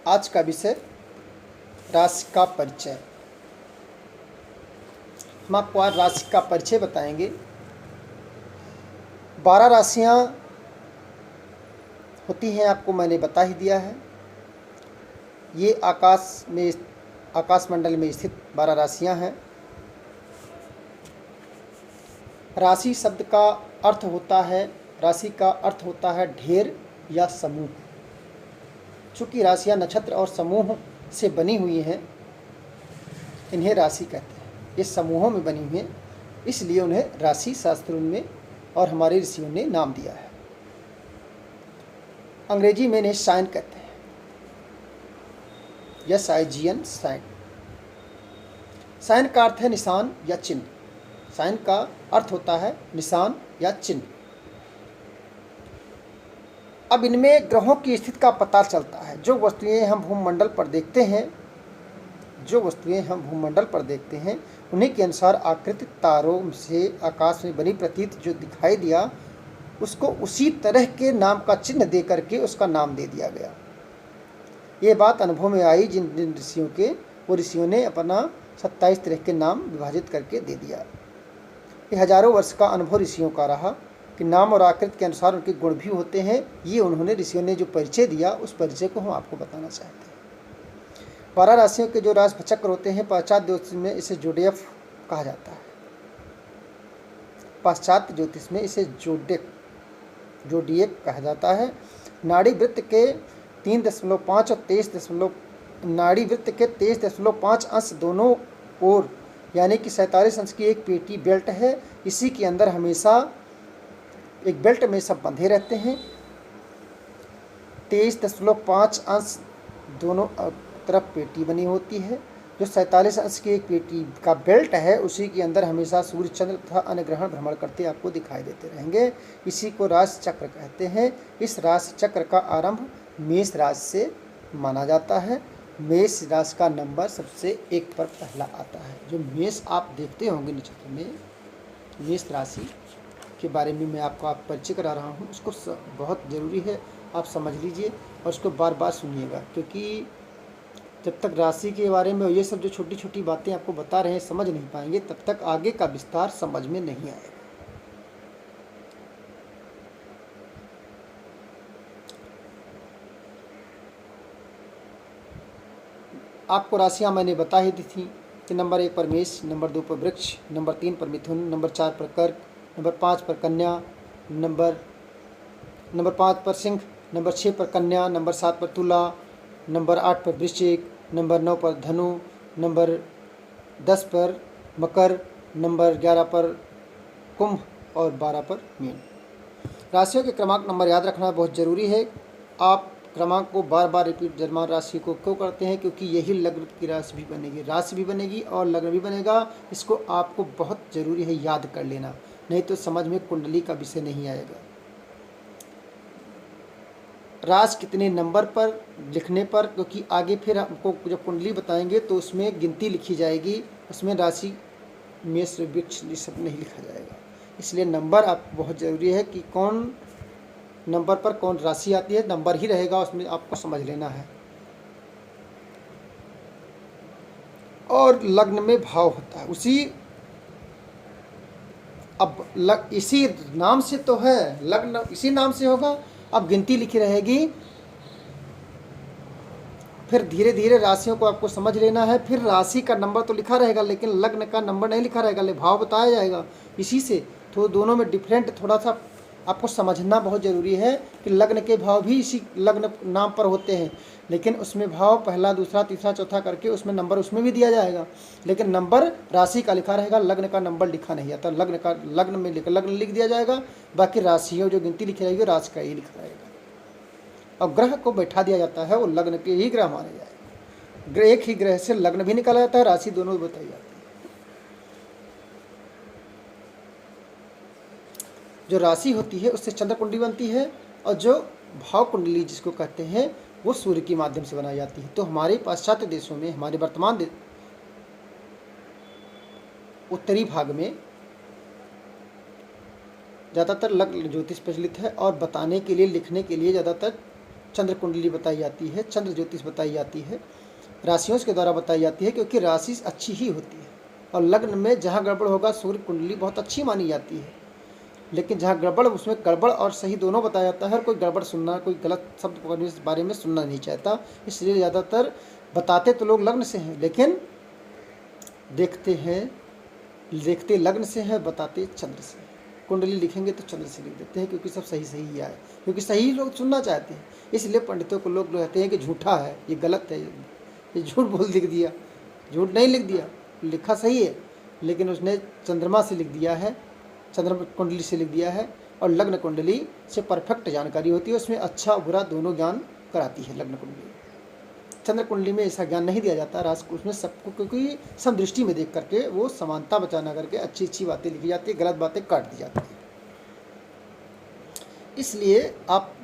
आज का विषय राशि का परिचय। हम आपको आज राशि का परिचय बताएंगे। 12 राशियां होती हैं, आपको मैंने बता ही दिया है। ये आकाशमंडल में स्थित 12 राशियां हैं। राशि शब्द का अर्थ होता है, राशि का अर्थ होता है ढेर या समूह। चूँकि राशियां नक्षत्र और समूह से बनी हुई हैं, इन्हें राशि कहते हैं। ये समूहों में बनी हुई हैं, इसलिए उन्हें राशि शास्त्रों में और हमारे ऋषियों ने नाम दिया है। अंग्रेजी में इन्हें साइन कहते हैं, SIGN साइन। साइन का अर्थ है निशान या चिन्ह। साइन का अर्थ होता है निशान या चिन्ह। अब इनमें ग्रहों की स्थिति का पता चलता है। जो वस्तुएं हम भूमंडल पर देखते हैं उन्हीं के अनुसार आकृति तारों से आकाश में बनी प्रतीत जो दिखाई दिया, उसको उसी तरह के नाम का चिन्ह दे करके उसका नाम दे दिया गया। ये बात अनुभव में आई जिन जिन ऋषियों के, वो ऋषियों ने अपना 27 तरह के नाम विभाजित करके दे दिया। ये हजारों वर्ष का अनुभव ऋषियों का रहा कि नाम और आकृति के अनुसार उनके गुण भी होते हैं। ये उन्होंने ऋषियों ने जो परिचय दिया, उस परिचय को हम आपको बताना चाहते हैं। 12 राशियों के जो राशि चक्र होते हैं, पाश्चात्य ज्योतिष में इसे जोडियक कहा जाता है। पाश्चात्य ज्योतिष में इसे जोडियक कहा जाता है। नाड़ी वृत्त के 3.5 और 23.5 अंश दोनों ओर, यानी कि 47 अंश की एक पेटी बेल्ट है। इसी के अंदर हमेशा एक बेल्ट में सब बंधे रहते हैं। 23.5 अंश दोनों तरफ पेटी बनी होती है। जो 47 अंश की एक पेटी का बेल्ट है, उसी के अंदर हमेशा सूर्य, चंद्र तथा अन्य ग्रह भ्रमण करते आपको दिखाई देते रहेंगे। इसी को राशि चक्र कहते हैं। इस राशि चक्र का आरंभ मेष राशि से माना जाता है। मेष राशि का नंबर सबसे 1 पर पहला आता है। जो मेष आप देखते होंगे नक्षत्र में, मेष राशि के बारे में मैं आपको परिचय करा रहा हूँ। उसको बहुत ज़रूरी है आप समझ लीजिए और उसको बार बार सुनिएगा, क्योंकि जब तक राशि के बारे में ये सब जो छोटी छोटी बातें आपको बता रहे हैं समझ नहीं पाएंगे, तब तक आगे का विस्तार समझ में नहीं आएगा। आपको राशियां मैंने बता ही दी थी कि नंबर 1 पर मेष, नंबर 2 पर वृक्ष, नंबर 3 पर मिथुन, नंबर 4 पर कर्क, नंबर 5 पर कन्या, नंबर 5 पर सिंह, नंबर 6 पर कन्या, नंबर 7 पर तुला, नंबर 8 पर वृश्चिक, नंबर 9 पर धनु, नंबर 10 पर मकर, नंबर 11 पर कुंभ और 12 पर मीन। राशियों के क्रमांक नंबर याद रखना बहुत ज़रूरी है। आप क्रमांक को बार बार रिपीट जन्म राशि को क्यों करते हैं? क्योंकि यही लग्न की राशि भी बनेगी, राशि भी बनेगी और लग्न भी बनेगा। इसको आपको बहुत ज़रूरी है याद कर लेना, नहीं तो समझ में कुंडली का विषय नहीं आएगा। राशि कितने नंबर पर लिखने पर, क्योंकि आगे फिर आपको जब कुंडली बताएंगे तो उसमें गिनती लिखी जाएगी, उसमें राशि मेष वृक्ष ये सब नहीं लिखा जाएगा। इसलिए नंबर आप बहुत ज़रूरी है कि कौन नंबर पर कौन राशि आती है, नंबर ही रहेगा उसमें, आपको समझ लेना है। और लग्न में भाव होता है इसी नाम से तो है, लग्न इसी नाम से होगा। अब गिनती लिखी रहेगी, फिर धीरे धीरे राशियों को आपको समझ लेना है। फिर राशि का नंबर तो लिखा रहेगा, लेकिन लग्न का नंबर नहीं लिखा रहेगा, भाव बताया जाएगा इसी से। तो दोनों में डिफरेंट थोड़ा सा आपको समझना बहुत ज़रूरी है कि लग्न के भाव भी इसी लग्न नाम पर होते हैं, लेकिन उसमें भाव पहला, दूसरा, तीसरा, चौथा करके उसमें नंबर उसमें भी दिया जाएगा, लेकिन नंबर राशि का लिखा रहेगा, लग्न का नंबर लिखा नहीं आता। लग्न में लग्न लिख दिया जाएगा, बाकी राशियों जो गिनती लिखी रहेगी राशि का ही लिखा रहेगा। और ग्रह को बैठा दिया जाता है, वो लग्न के ही ग्रह माने जाएगा। एक ही ग्रह से लग्न भी निकाला जाता है, राशि दोनों बताई जाती है। जो राशि होती है उससे चंद्र कुंडली बनती है, और जो भाव कुंडली जिसको कहते हैं वो सूर्य के माध्यम से बनाई जाती है। तो हमारे पाश्चात्य देशों में, हमारे वर्तमान उत्तरी भाग में ज़्यादातर लग्न ज्योतिष प्रचलित है, और बताने के लिए, लिखने के लिए ज़्यादातर चंद्र कुंडली बताई जाती है, चंद्र ज्योतिष बताई जाती है, राशियों के द्वारा बताई जाती है, क्योंकि राशि अच्छी ही होती है। और लग्न में जहाँ गड़बड़ होगा सूर्य कुंडली बहुत अच्छी मानी जाती है, लेकिन जहाँ गड़बड़ उसमें गड़बड़ और सही दोनों बताया जाता है। और कोई गड़बड़ सुनना, कोई गलत शब्द पकड़ने इस बारे में सुनना नहीं चाहता, इसलिए ज़्यादातर बताते तो लोग लग्न से हैं, लेकिन देखते लग्न से हैं, बताते चंद्र से। कुंडली लिखेंगे तो चंद्र से लिख देते हैं, क्योंकि सब सही सही ही आए, क्योंकि सही लोग सुनना चाहते हैं। इसलिए पंडितों को लोग कहते हैं कि झूठा है, ये गलत है, ये झूठ बोल लिख दिया। झूठ नहीं लिख दिया, लिखा सही है, लेकिन उसने चंद्रमा से लिख दिया है, चंद्र कुंडली से लिख दिया है। और लग्न कुंडली से परफेक्ट जानकारी होती है, उसमें अच्छा बुरा दोनों ज्ञान कराती है लग्न कुंडली। चंद्र कुंडली में ऐसा ज्ञान नहीं दिया जाता राशि को, उसमें सबको, क्योंकि समदृष्टि में देख करके वो समानता बचाना करके अच्छी अच्छी बातें लिखी जाती है, गलत बातें काट दी जाती है। इसलिए आप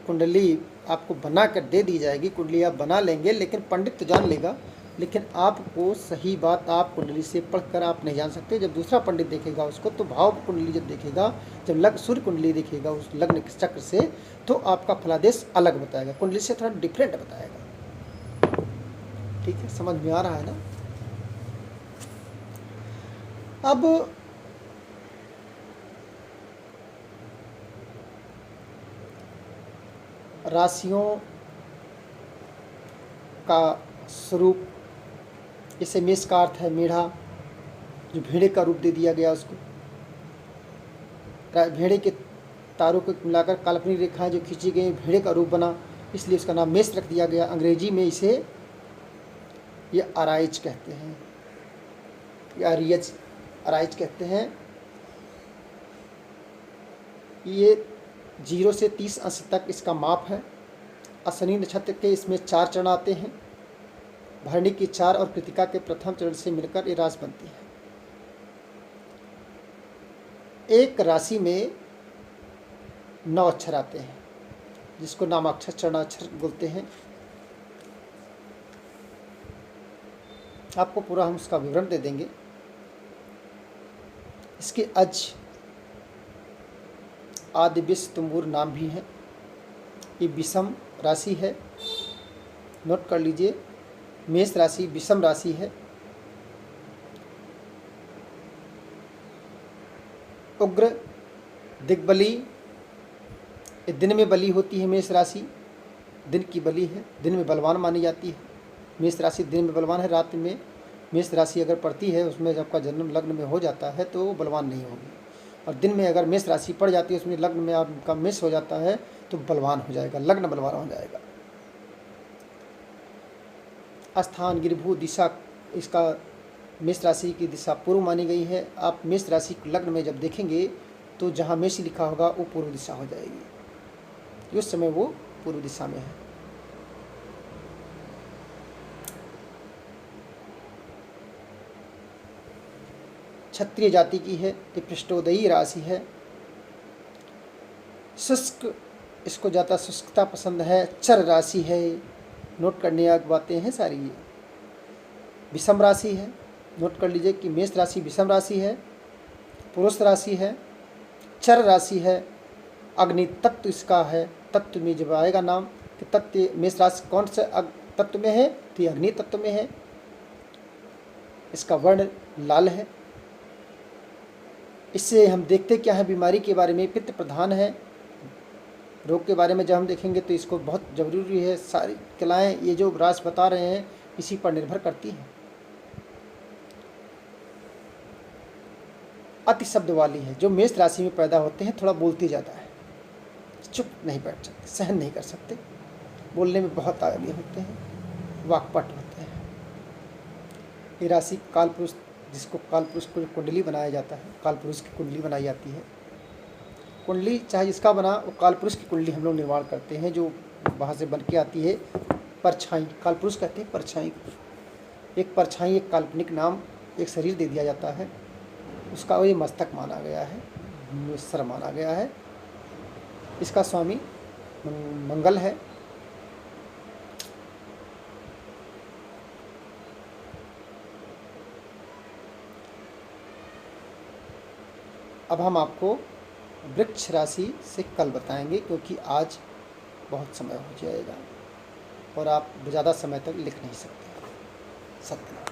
कुंडली आपको बना कर दे दी जाएगी, कुंडली आप बना लेंगे, लेकिन पंडित तो जान लेगा, लेकिन आपको सही बात आप कुंडली से पढ़कर आप नहीं जान सकते। जब दूसरा पंडित देखेगा उसको, तो भाव कुंडली जब देखेगा, जब सूर्य कुंडली देखेगा उस लग्न चक्र से, तो आपका फलादेश अलग बताएगा, कुंडली से थोड़ा डिफरेंट बताएगा। ठीक है, समझ में आ रहा है ना? अब राशियों का स्वरूप, जैसे मेष का अर्थ है मेढ़ा, जो भेड़े का रूप दे दिया गया उसको। भेड़े के तारों को मिलाकर काल्पनिक रेखाएं जो खींची गई, भेड़े का रूप बना, इसलिए उसका नाम मेष रख दिया गया। अंग्रेजी में इसे ये अराइज कहते हैं, या अरियज, अराइज कहते हैं। ये 0 से 30 अंश तक इसका माप है। अश्विनी नक्षत्र के इसमें 4 चरण आते हैं, भरणी की 4 और कृतिका के प्रथम चरण से मिलकर ये राशि बनती है। एक राशि में 9 अक्षर आते हैं, जिसको नामाक्षर चरणाक्षर बोलते हैं। आपको पूरा हम उसका विवरण दे देंगे। इसके अज, आदि विष तुम्बुर नाम भी है। ये विषम राशि है, नोट कर लीजिए। मेष राशि विषम राशि है। उग्र, दिग्बली, ये दिन में बली होती है। मेष राशि दिन की बली है, दिन में बलवान मानी जाती है। मेष राशि दिन में बलवान है, रात में मेष राशि अगर पड़ती है, उसमें जब का जन्म लग्न में हो जाता है तो वो बलवान नहीं होगी। और दिन में अगर मेष राशि पड़ जाती है, उसमें लग्न में आपका मेष हो जाता है, तो बलवान हो जाएगा, लग्न बलवान हो जाएगा। स्थान, गिरभू, दिशा, इसका मेष राशि की दिशा पूर्व मानी गई है। आप मेष राशि लग्न में जब देखेंगे तो जहाँ मेष लिखा होगा वो पूर्व दिशा हो जाएगी, उस समय वो पूर्व दिशा में है। क्षत्रिय जाति की है, ये पृष्ठोदयी राशि है। शुष्क, इसको ज़्यादा शुष्कता पसंद है। चर राशि है, नोट करने की बातें हैं सारी। ये विषम राशि है, नोट कर लीजिए कि मेष राशि विषम राशि है, पुरुष राशि है, चर राशि है। अग्नि तत्व इसका है। तत्व में जब आएगा नाम कि तत्व मेष राशि कौन से तत्व में है, तो ये अग्नि तत्व में है। इसका वर्ण लाल है। इससे हम देखते क्या है, बीमारी के बारे में पित्त प्रधान है। रोग के बारे में जब हम देखेंगे तो इसको बहुत जरूरी है। सारी कलाएं ये जो राशि बता रहे हैं इसी पर निर्भर करती हैं। अति शब्द वाली है, जो मेष राशि में पैदा होते हैं थोड़ा बोलते ज़्यादा है, चुप नहीं बैठ सकते, सहन नहीं कर सकते, बोलने में बहुत आगे होते हैं, वाकपट होते हैं। ये राशि कालपुरुष, जिसको कालपुरुष को कुंडली बनाया जाता है, कालपुरुष की कुंडली बनाई जाती है। कुंडली चाहे जिसका बना, वो कालपुरुष की कुंडली हम लोग निर्माण करते हैं, जो वहाँ से बन के आती है। परछाई, कालपुरुष कहते हैं परछाई। एक परछाई, एक काल्पनिक नाम, एक शरीर दे दिया जाता है, उसका वही मस्तक माना गया है, सर माना गया है। इसका स्वामी मंगल है। अब हम आपको वृक्ष राशि से कल बताएंगे, क्योंकि आज बहुत समय हो जाएगा और आप ज़्यादा समय तक लिख नहीं सकते। सत्यनारायण।